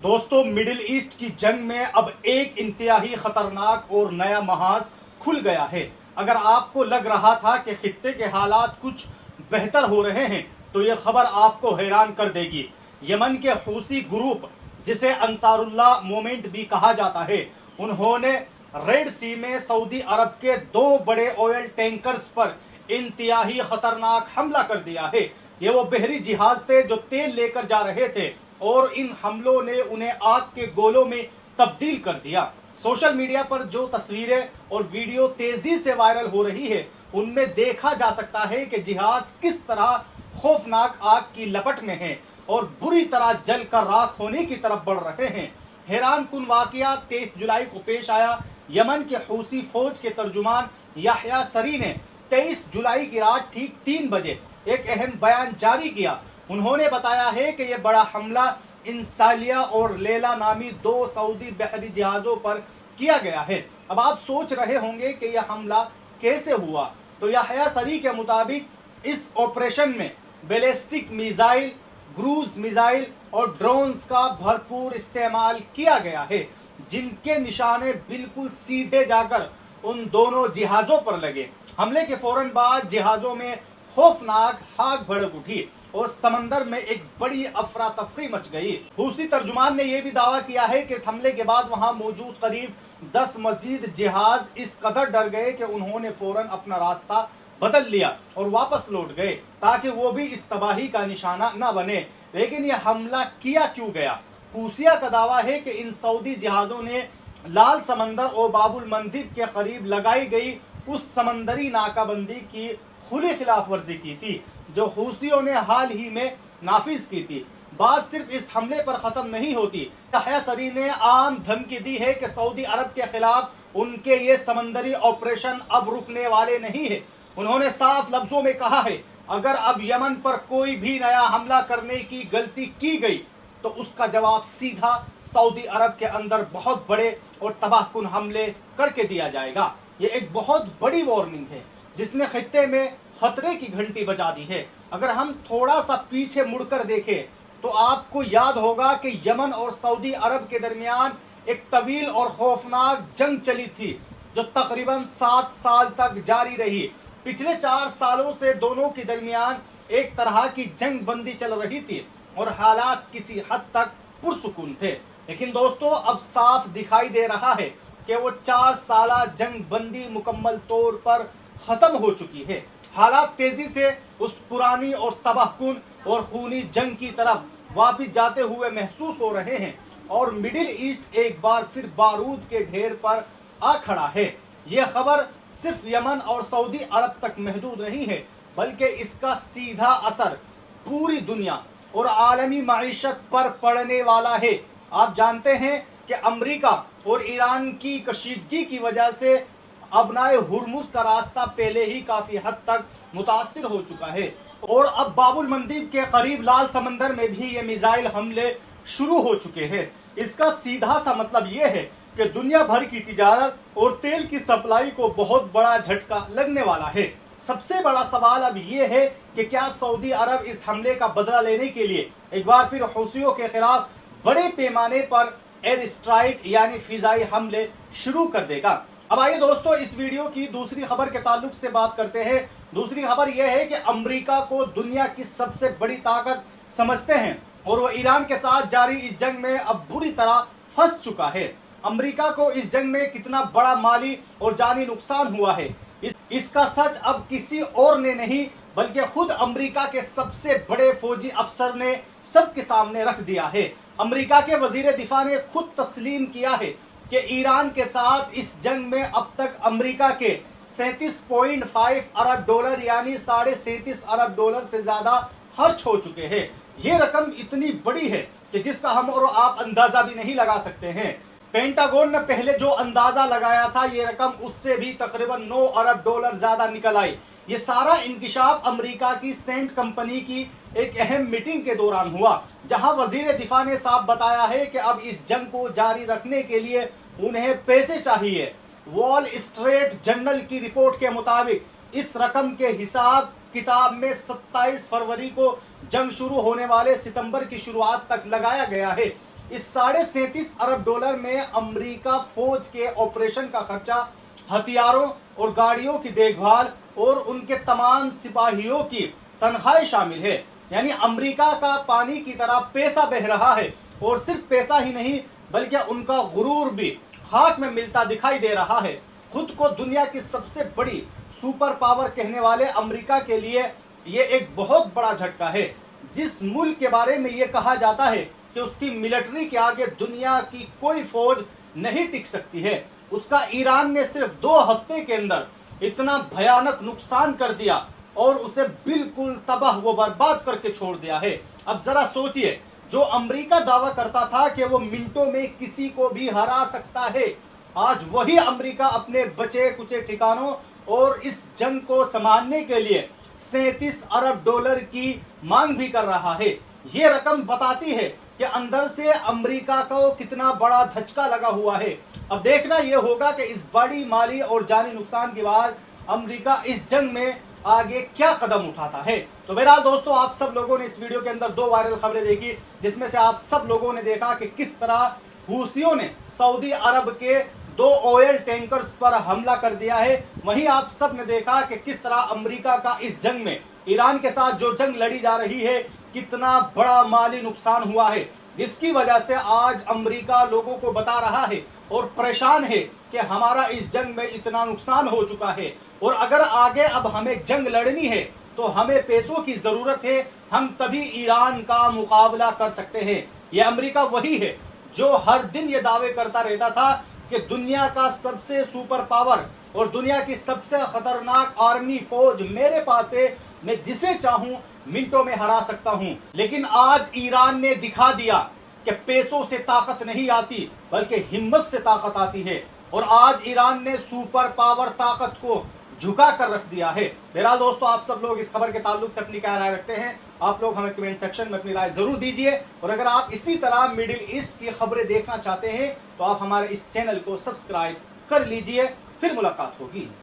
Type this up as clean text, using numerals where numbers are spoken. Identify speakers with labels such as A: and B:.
A: दोस्तों, middle east की जंग में अब एक इंतहाई खतरनाक और नया महाज खुल गया है। अगर आपको लग रहा था कि खित्ते के हालात कुछ बेहतर हो रहे हैं तो ये खबर आपको हैरान कर देगी। यमन के हूसी ग्रुप, जिसे अंसारुल्लाह मूवमेंट भी कहा जाता है, उन्होंने रेड सी में सऊदी अरब के 2 बड़े ऑयल टैंकर्स पर इंतहाई खतरनाक हमला कर दिया है। ये वो बहरी जहाज थे जो तेल लेकर जा रहे थे और इन हमलों ने उन्हें आग के गोलों में तब्दील कर दिया। सोशल मीडिया पर जो तस्वीरें और वीडियो तेजी से वायरल हो रही है, उनमें देखा जा सकता है कि जहाज किस तरह खौफनाक आग की लपट में है और बुरी तरह जल कर राख होने की तरफ बढ़ रहे हैं। हैरान कुन वाकया 23 जुलाई को पेश आया। यमन के हूसी फौज के तर्जुमान याह्या सरी ने 23 जुलाई की रात ठीक 3 बजे एक अहम बयान जारी किया। उन्होंने बताया है कि यह बड़ा हमला इंसालिया और लेला नामी 2 सऊदी बहरी जहाज़ों पर किया गया है। अब आप सोच रहे होंगे कि यह हमला कैसे हुआ, तो याह्या सरी के मुताबिक इस ऑपरेशन में बैलिस्टिक मिसाइल, क्रूज मिसाइल और ड्रोन्स का भरपूर इस्तेमाल किया गया है, जिनके निशाने बिल्कुल सीधे जाकर उन दोनों जहाज़ों पर लगे। हमले के फौरन बाद जहाज़ों में खौफनाक आग भड़क उठी और समंदर में एक बड़ी अफरा तफरी मच गई। हूसी तर्जुमान ने यह भी दावा किया है कि इस हमले के बाद वहां मौजूद करीब 10 मजीद जहाज इस कदर डर गए कि उन्होंने फौरन अपना रास्ता बदल लिया और वापस लौट गए ताकि वो भी इस तबाही का निशाना न बने। लेकिन यह हमला किया क्यों गया? हूसिया का दावा है कि इन सऊदी जहाज़ों ने लाल समंदर और बाबुल मंदिब के करीब लगाई गई उस समंदरी नाकाबंदी की खुली खिलाफ वर्जी की थी जो हूसियों ने हाल ही में नाफिज की थी। बात सिर्फ इस हमले पर खत्म नहीं होती। याह्या सरी ने आम धमकी दी है कि सऊदी अरब के खिलाफ उनके ये समंदरी ऑपरेशन अब रुकने वाले नहीं है। उन्होंने साफ लफ्जों में कहा है, अगर अब यमन पर कोई भी नया हमला करने की गलती की गई तो उसका जवाब सीधा सऊदी अरब के अंदर बहुत बड़े और तबाहकुन हमले करके दिया जाएगा। ये एक बहुत बड़ी वार्निंग है जिसने खित्ते में खतरे की घंटी बजा दी है। अगर हम थोड़ा सा पीछे मुड़कर देखें तो आपको याद होगा कि यमन और सऊदी अरब के दरमियान एक तवील और खौफनाक जंग चली थी जो तकरीबन 7 साल तक जारी रही। पिछले 4 सालों से दोनों के दरमियान एक तरह की जंग बंदी चल रही थी और हालात किसी हद तक पुरसुकून थे। लेकिन दोस्तों, अब साफ दिखाई दे रहा है कि वो 4 साला जंग बंदी मुकम्मल तौर पर खत्म हो चुकी है। हालात तेजी से उस पुरानी और तबाहकुन और खूनी जंग की तरफ वापस जाते हुए महसूस हो रहे हैं और मिडिल ईस्ट एक बार फिर बारूद के ढेर पर आ खड़ा है। यह खबर सिर्फ यमन और सऊदी अरब तक महदूद नहीं है, बल्कि इसका सीधा असर पूरी दुनिया और आलमी मईशत पर पड़ने वाला है। आप जानते हैं कि अमेरिका और ईरान की कशीदगी की वजह से अबनाए हुर्मुज का रास्ता पहले ही काफी हद तक मुतासिर हो चुका है और अब बाबुल मंदीब के करीब लाल समंदर में भी ये मिसाइल हमले शुरू हो चुके हैं। इसका सीधा सा मतलब ये है कि दुनिया भर की तिजारत और तेल की सप्लाई को बहुत बड़ा झटका लगने वाला है। सबसे बड़ा सवाल अब ये है कि क्या सऊदी अरब इस हमले का बदला लेने के लिए एक बार फिर हूसियों के खिलाफ बड़े पैमाने पर एयर स्ट्राइक यानी फिजाई हमले शुरू कर देगा? अब आइए दोस्तों, इस वीडियो की दूसरी खबर के ताल्लुक से बात करते हैं। दूसरी खबर यह है कि अमेरिका को दुनिया की सबसे बड़ी ताकत समझते हैं और वो ईरान के साथ जारी इस जंग में अब बुरी तरह फंस चुका है। अमेरिका को इस जंग में कितना बड़ा माली और जानी नुकसान हुआ है, इसका सच अब किसी और ने नहीं बल्कि खुद अमेरिका के सबसे बड़े फौजी अफसर ने सबके सामने रख दिया है। अमेरिका के वजीर दिफा ने खुद तस्लीम किया है कि ईरान के साथ इस जंग में अब तक अमेरिका के 37.5 अरब डॉलर यानी $37.5 अरब से ज्यादा खर्च हो चुके हैं। ये रकम इतनी बड़ी है कि जिसका हम और आप अंदाजा भी नहीं लगा सकते हैं। पेंटागन ने पहले जो अंदाजा लगाया था, ये रकम उससे भी तकरीबन 9 अरब डॉलर ज्यादा निकल आई। ये सारा इंकिशाफ अमेरिका की सेंट कंपनी की एक अहम मीटिंग के दौरान हुआ, जहां वजीर दिफा ने साफ बताया है कि अब इस जंग को जारी रखने के लिए उन्हें पैसे चाहिए। वॉल स्ट्रीट जर्नल की रिपोर्ट के मुताबिक इस रकम के हिसाब किताब में 27 फरवरी को जंग शुरू होने वाले सितंबर की शुरुआत तक लगाया गया है। इस $37.5 अरब में अमेरिका फौज के ऑपरेशन का खर्चा, हथियारों और गाड़ियों की देखभाल और उनके तमाम सिपाहियों की तनख्वाहें शामिल है। यानी अमेरिका का पानी की तरह पैसा बह रहा है, और सिर्फ पैसा ही नहीं बल्कि उनका गुरूर भी खाक में मिलता दिखाई दे रहा है। खुद को दुनिया की सबसे बड़ी सुपर पावर कहने वाले अमेरिका के लिए ये एक बहुत बड़ा झटका है। जिस मुल्क के बारे में ये कहा जाता है कि उसकी मिलिट्री के आगे दुनिया की कोई फौज नहीं टिक सकती है, उसका ईरान ने सिर्फ 2 हफ्ते के अंदर इतना भयानक नुकसान कर दिया और उसे बिल्कुल तबाह व बर्बाद करके छोड़ दिया है। अब जरा सोचिए, जो अमेरिका दावा करता था कि वो मिनटों में किसी को भी हरा सकता है, आज वही अमेरिका अपने बचे कुचे ठिकानों और इस जंग को संभालने के लिए $37 अरब की मांग भी कर रहा है। ये रकम बताती है कि अंदर से अमेरिका को कितना बड़ा धचका लगा हुआ है। अब देखना यह होगा कि इस बड़ी माली और जानी नुकसान के बाद अमेरिका इस जंग में आगे क्या कदम उठाता है। तो बहरहाल दोस्तों, आप सब लोगों ने इस वीडियो के अंदर 2 वायरल खबरें देखी, जिसमें से आप सब लोगों ने देखा कि किस तरह हूसियों ने सऊदी अरब के 2 ऑयल टैंकर्स पर हमला कर दिया है। वहीं आप सब ने देखा कि किस तरह अमेरिका का इस जंग में ईरान के साथ जो जंग लड़ी जा रही है, कितना बड़ा माली नुकसान हुआ है, जिसकी वजह से आज अमेरिका लोगों को बता रहा है और परेशान है कि हमारा इस जंग में इतना नुकसान हो चुका है, और अगर आगे अब हमें जंग लड़नी है तो हमें पैसों की जरूरत है, हम तभी ईरान का मुकाबला कर सकते हैं। यह अमेरिका वही है जो हर दिन ये दावे करता रहता था कि दुनिया का सबसे सुपर पावर और दुनिया की सबसे खतरनाक आर्मी फौज मेरे पास है, मैं जिसे चाहूं मिनटों में हरा सकता हूं। लेकिन आज ईरान ने दिखा दिया कि पैसों से ताकत नहीं आती बल्कि हिम्मत से ताकत आती है, और आज ईरान ने सुपर पावर ताकत को झुका कर रख दिया है। बहरहाल दोस्तों, आप सब लोग इस खबर के ताल्लुक से अपनी क्या राय रखते हैं, आप लोग हमें कमेंट सेक्शन में अपनी राय जरूर दीजिए। और अगर आप इसी तरह मिडिल ईस्ट की खबरें देखना चाहते हैं तो आप हमारे इस चैनल को सब्सक्राइब कर लीजिए। फिर मुलाकात होगी।